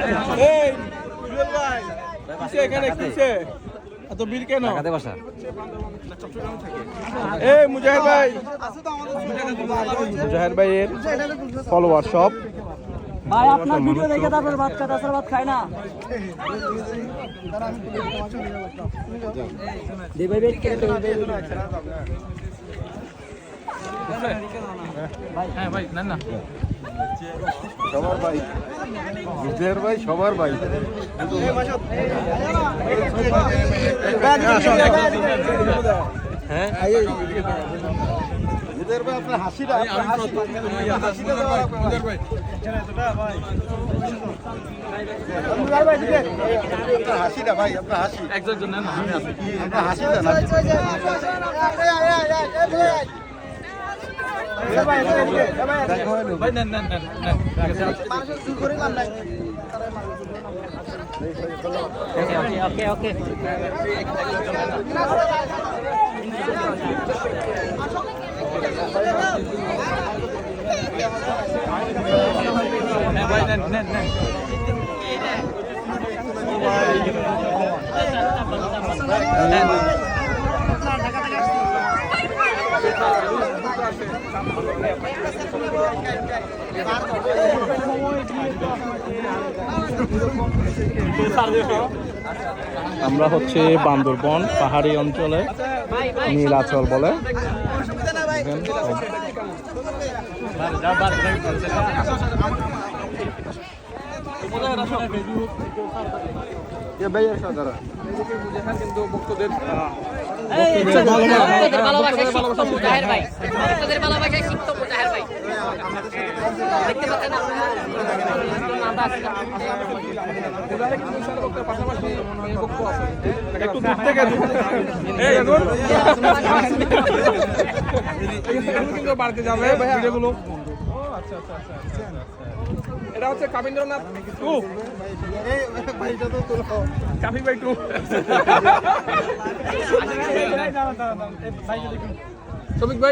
এই জুয়েল ভাই কিসে এখানে কিসে এত ভিড় কেন? ঢাকাতে বাসা। এই মুজাহির ভাই, মুজাহির ভাইয়ের ফলোয়ার সব। ভাই আপনার ভিডিও দেখে তারপর ভাত খায়, তাছাড়া ভাত খায় না। হ্যাঁ ভাই, না না সবার ভাই, মুজাহির ভাই সবার ভাই। হ্যাঁ মুজাহির ভাই আপনার হাসিটা, হাসিটা ভাই, আপনার হাসি একজন না না আমি আছি আপনার হাসিটা না। ভাই নেন নেন নেন নেন ওকে ওকে। হ্যাঁ ভাই নেন নেন নেন আমরা হচ্ছে বান্দরবন পাহাড়ি অঞ্চলে নীলাচল বলে। একটু দূর থেকে কিন্তু বাড়তে যাবে ভিডিওগুলো। আচ্ছা আচ্ছা আচ্ছা, এটা হচ্ছে কাবিন্দ্রনাথ টু, কাফি ভাই টু। শ্রমিক ভাই